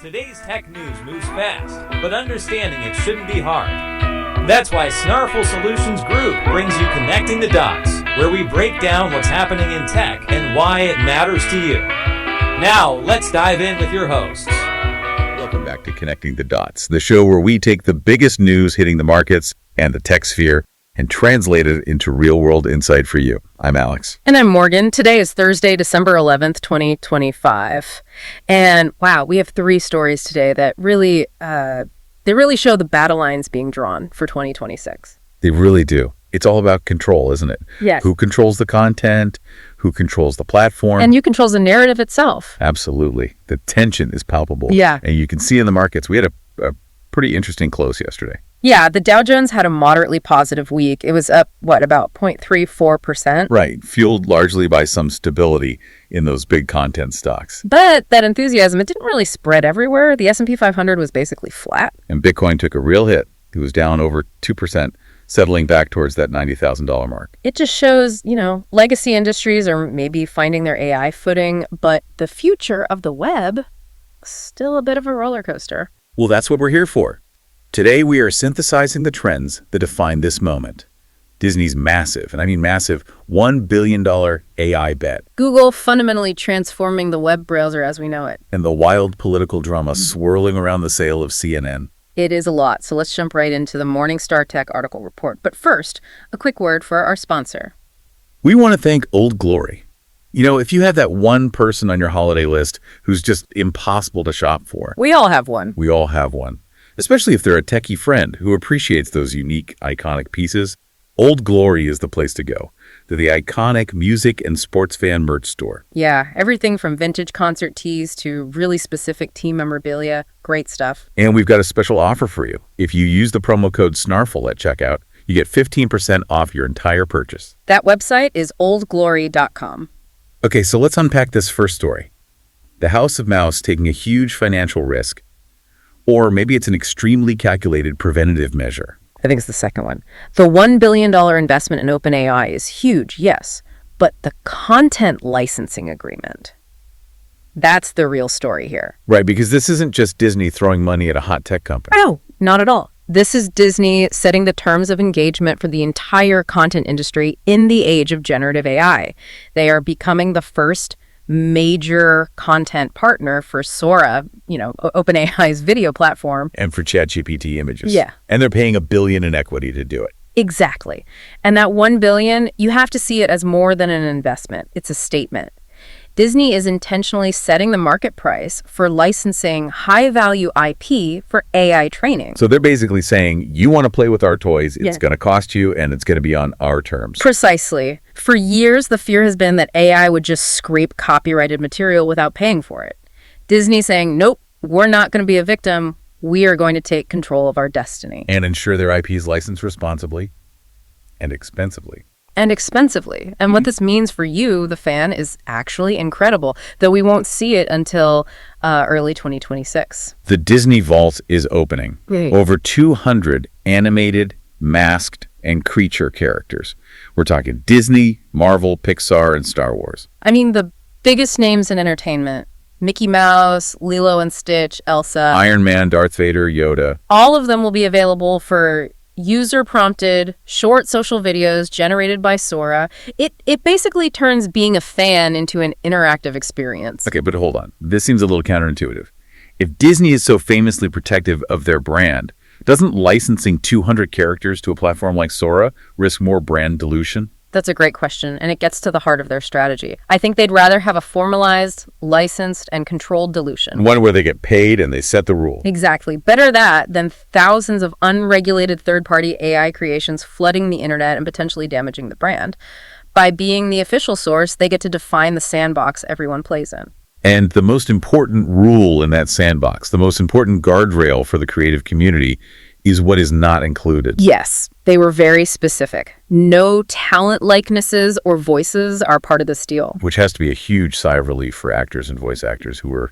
Today's tech news moves fast, but understanding it shouldn't be hard. That's why Snarful Solutions Group brings you Connecting the Dots, where we break down what's happening in tech and why it matters to you. Now, let's dive in with your hosts. Welcome back to Connecting the Dots, the show where we take the biggest news hitting the markets and the tech sphere and translate it into real-world insight for you. I'm Alex. And I'm Morgan. Today is Thursday, December 11th, 2025. And wow, we have three stories today that really, they really show the battle lines being drawn for 2026. They really do. It's all about control, isn't it? Yes. Who controls the content? Who controls the platform? And who controls the narrative itself? Absolutely. The tension is palpable. Yeah. And you can see in the markets, we had a pretty interesting close yesterday. Yeah, the Dow Jones had a moderately positive week. It was up, about 0.34%? Right, fueled largely by some stability in those big content stocks. But that enthusiasm, it didn't really spread everywhere. The S&P 500 was basically flat. And Bitcoin took a real hit. It was down over 2%, settling back towards that $90,000 mark. It just shows, legacy industries are maybe finding their AI footing, but the future of the web, still a bit of a roller coaster. Well, that's what we're here for. Today, we are synthesizing the trends that define this moment. Disney's massive, and I mean massive, $1 billion AI bet. Google fundamentally transforming the web browser as we know it. And the wild political drama swirling around the sale of CNN. It is a lot, so let's jump right into the Morningstar Tech article report. But first, a quick word for our sponsor. We want to thank Old Glory. If you have that one person on your holiday list who's just impossible to shop for. We all have one. We all have one. Especially if they're a techie friend who appreciates those unique, iconic pieces, Old Glory is the place to go. They're the iconic music and sports fan merch store. Yeah, everything from vintage concert tees to really specific team memorabilia. Great stuff. And we've got a special offer for you. If you use the promo code SNARFL at checkout, you get 15% off your entire purchase. That website is oldglory.com. Okay, so let's unpack this first story. The House of Mouse taking a huge financial risk. Or maybe it's an extremely calculated preventative measure. I think it's the second one. The $1 billion investment in OpenAI is huge, yes, but the content licensing agreement, that's the real story here. Right, because this isn't just Disney throwing money at a hot tech company. No, not at all. This is Disney setting the terms of engagement for the entire content industry in the age of generative AI. They are becoming the first major content partner for Sora, OpenAI's video platform. And for ChatGPT Images. Yeah. And they're paying $1 billion in equity to do it. Exactly. And that $1 billion, you have to see it as more than an investment. It's a statement. Disney is intentionally setting the market price for licensing high-value IP for AI training. So they're basically saying, you want to play with our toys, it's going to cost you, and it's going to be on our terms. Precisely. For years, the fear has been that AI would just scrape copyrighted material without paying for it. Disney saying, nope, we're not going to be a victim. We are going to take control of our destiny. And ensure their IP is licensed responsibly and expensively. And what this means for you, the fan, is actually incredible, though we won't see it until early 2026. The Disney Vault is opening. Right. Over 200 animated, masked, and creature characters. We're talking Disney, Marvel, Pixar, and Star Wars. I mean, the biggest names in entertainment. Mickey Mouse, Lilo and Stitch, Elsa. Iron Man, Darth Vader, Yoda. All of them will be available for user-prompted, short social videos generated by Sora. It basically turns being a fan into an interactive experience. Okay, but hold on. This seems a little counterintuitive. If Disney is so famously protective of their brand, doesn't licensing 200 characters to a platform like Sora risk more brand dilution? That's a great question, and it gets to the heart of their strategy. I think they'd rather have a formalized, licensed, and controlled dilution. One where they get paid and they set the rule. Exactly. Better that than thousands of unregulated third-party AI creations flooding the internet and potentially damaging the brand. By being the official source, they get to define the sandbox everyone plays in. And the most important rule in that sandbox, the most important guardrail for the creative community, is what is not included. Yes, they were very specific. No talent likenesses or voices are part of this deal. Which has to be a huge sigh of relief for actors and voice actors who are,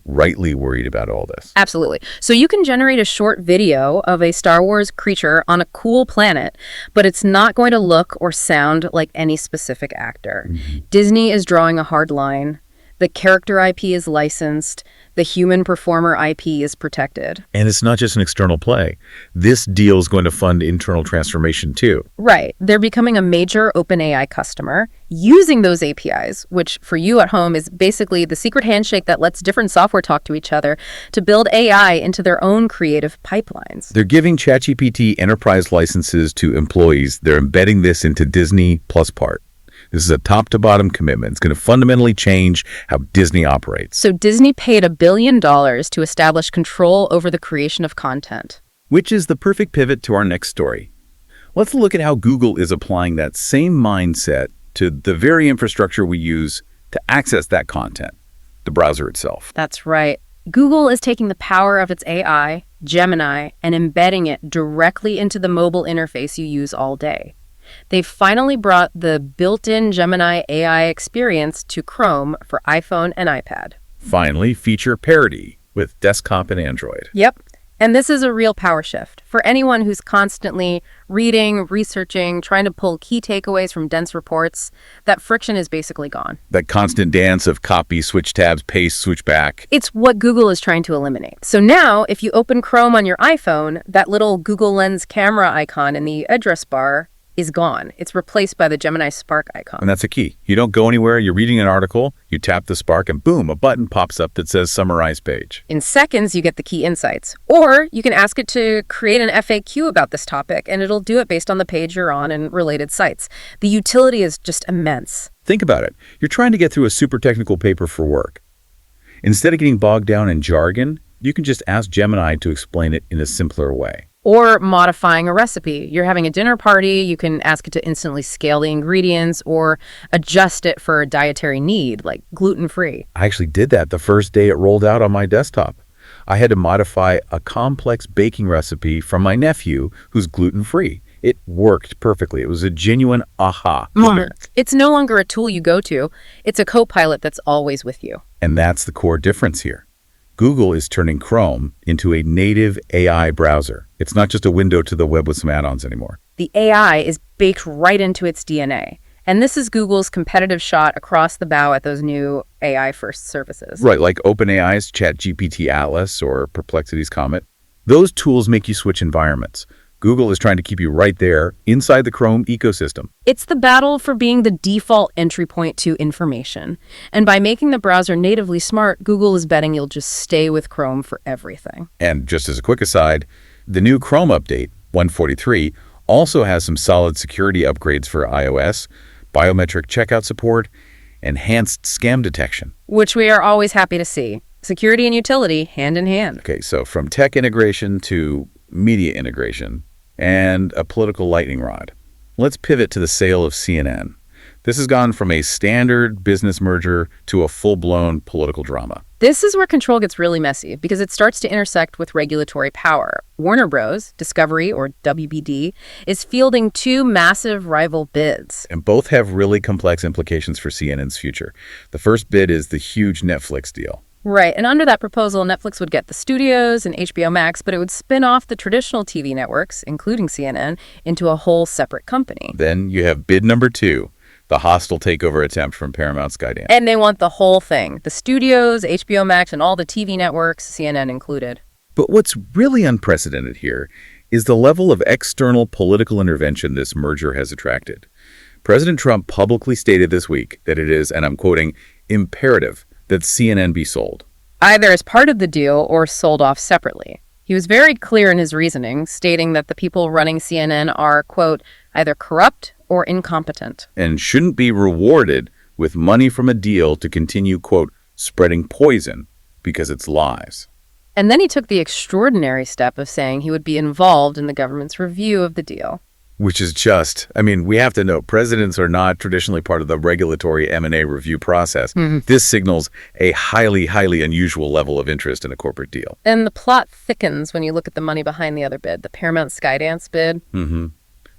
rightly worried about all this. Absolutely. So you can generate a short video of a Star Wars creature on a cool planet, but it's not going to look or sound like any specific actor. Mm-hmm. Disney is drawing a hard line. The character IP is licensed. The human performer IP is protected. And it's not just an external play. This deal is going to fund internal transformation too. Right. They're becoming a major OpenAI customer using those APIs, which for you at home is basically the secret handshake that lets different software talk to each other to build AI into their own creative pipelines. They're giving ChatGPT enterprise licenses to employees. They're embedding this into Disney Plus Part. This is a top-to-bottom commitment. It's going to fundamentally change how Disney operates. So Disney paid $1 billion to establish control over the creation of content. Which is the perfect pivot to our next story. Let's look at how Google is applying that same mindset to the very infrastructure we use to access that content, the browser itself. That's right. Google is taking the power of its AI, Gemini, and embedding it directly into the mobile interface you use all day. They've finally brought the built-in Gemini AI experience to Chrome for iPhone and iPad. Finally, feature parity with desktop and Android. Yep. And this is a real power shift. For anyone who's constantly reading, researching, trying to pull key takeaways from dense reports, that friction is basically gone. That constant dance of copy, switch tabs, paste, switch back. It's what Google is trying to eliminate. So now, if you open Chrome on your iPhone, that little Google Lens camera icon in the address bar is gone. It's replaced by the Gemini Spark icon. And that's a key. You don't go anywhere, you're reading an article, you tap the Spark, and boom, a button pops up that says Summarize Page. In seconds, you get the key insights. Or you can ask it to create an FAQ about this topic, and it'll do it based on the page you're on and related sites. The utility is just immense. Think about it. You're trying to get through a super technical paper for work. Instead of getting bogged down in jargon, you can just ask Gemini to explain it in a simpler way. Or modifying a recipe. You're having a dinner party, you can ask it to instantly scale the ingredients or adjust it for a dietary need, like gluten-free. I actually did that the first day it rolled out on my desktop. I had to modify a complex baking recipe from my nephew who's gluten-free. It worked perfectly. It was a genuine aha moment. It's no longer a tool you go to. It's a co-pilot that's always with you. And that's the core difference here. Google is turning Chrome into a native AI browser. It's not just a window to the web with some add-ons anymore. The AI is baked right into its DNA. And this is Google's competitive shot across the bow at those new AI-first services. Right, like OpenAI's ChatGPT Atlas or Perplexity's Comet. Those tools make you switch environments. Google is trying to keep you right there inside the Chrome ecosystem. It's the battle for being the default entry point to information. And by making the browser natively smart, Google is betting you'll just stay with Chrome for everything. And just as a quick aside, the new Chrome update, 143, also has some solid security upgrades for iOS, biometric checkout support, enhanced scam detection. Which we are always happy to see. Security and utility, hand in hand. Okay, so from tech integration to media integration, and a political lightning rod. Let's pivot to the sale of CNN. This has gone from a standard business merger to a full-blown political drama. This is where control gets really messy because it starts to intersect with regulatory power. Warner Bros., Discovery, or WBD, is fielding two massive rival bids. And both have really complex implications for CNN's future. The first bid is the huge Netflix deal. Right, and under that proposal, Netflix would get the studios and HBO Max, but it would spin off the traditional TV networks, including CNN, into a whole separate company. Then you have bid number 2, the hostile takeover attempt from Paramount Skydance. And they want the whole thing, the studios, HBO Max, and all the TV networks, CNN included. But what's really unprecedented here is the level of external political intervention this merger has attracted. President Trump publicly stated this week that it is, and I'm quoting, imperative that CNN be sold. Either as part of the deal or sold off separately. He was very clear in his reasoning, stating that the people running CNN are, quote, either corrupt or incompetent. And shouldn't be rewarded with money from a deal to continue, quote, spreading poison because it's lies. And then he took the extraordinary step of saying he would be involved in the government's review of the deal. Which is just, we have to know, presidents are not traditionally part of the regulatory M&A review process. This signals a highly, highly unusual level of interest in a corporate deal. And the plot thickens when you look at the money behind the other bid, the Paramount Skydance bid.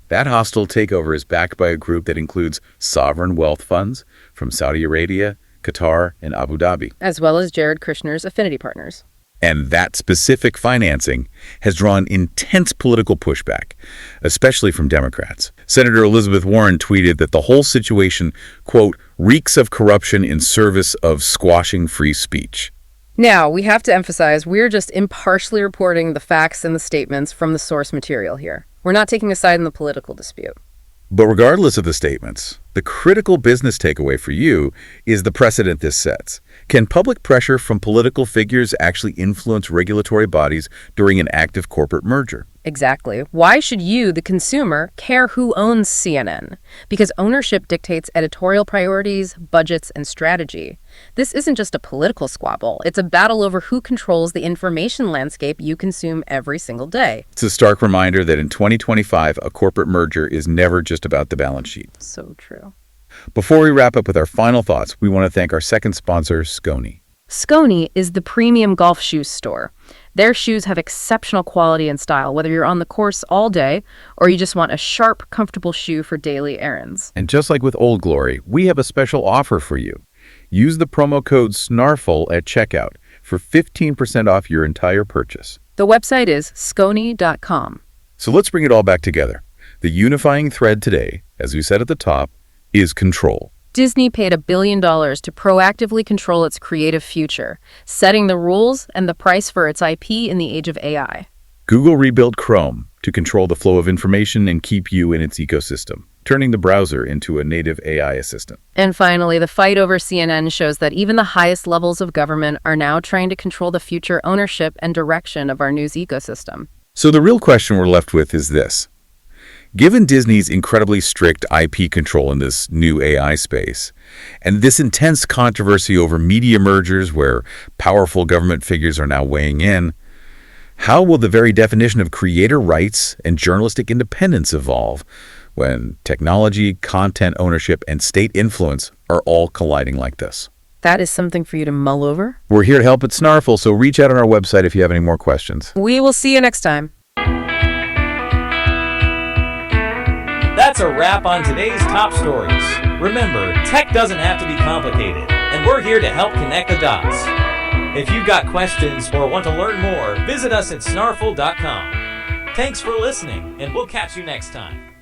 That hostile takeover is backed by a group that includes sovereign wealth funds from Saudi Arabia, Qatar, and Abu Dhabi. As well as Jared Kushner's affinity partners. And that specific financing has drawn intense political pushback, especially from Democrats. Senator Elizabeth Warren tweeted that the whole situation, quote, reeks of corruption in service of squashing free speech. Now, we have to emphasize we're just impartially reporting the facts and the statements from the source material here. We're not taking a side in the political dispute. But regardless of the statements, the critical business takeaway for you is the precedent this sets. Can public pressure from political figures actually influence regulatory bodies during an active corporate merger? Exactly. Why should you, the consumer, care who owns CNN? Because ownership dictates editorial priorities, budgets, and strategy. This isn't just a political squabble. It's a battle over who controls the information landscape you consume every single day. It's a stark reminder that in 2025, a corporate merger is never just about the balance sheet. So true. Before we wrap up with our final thoughts, we want to thank our second sponsor, Skony. Skony is the premium golf shoe store. Their shoes have exceptional quality and style, whether you're on the course all day or you just want a sharp, comfortable shoe for daily errands. And just like with Old Glory, we have a special offer for you. Use the promo code SNARFL at checkout for 15% off your entire purchase. The website is skony.com. So let's bring it all back together. The unifying thread today, as we said at the top, is control. Disney paid $1 billion to proactively control its creative future, setting the rules and the price for its IP in the age of AI. Google rebuilt Chrome to control the flow of information and keep you in its ecosystem, turning the browser into a native AI assistant. And finally, the fight over CNN shows that even the highest levels of government are now trying to control the future ownership and direction of our news ecosystem. So the real question we're left with is this. Given Disney's incredibly strict IP control in this new AI space, and this intense controversy over media mergers where powerful government figures are now weighing in, how will the very definition of creator rights and journalistic independence evolve when technology, content ownership, and state influence are all colliding like this? That is something for you to mull over. We're here to help at Snarful, so reach out on our website if you have any more questions. We will see you next time. That's a wrap on today's top stories. Remember, tech doesn't have to be complicated, and we're here to help connect the dots. If you've got questions or want to learn more, visit us at snarful.com. Thanks for listening, and we'll catch you next time.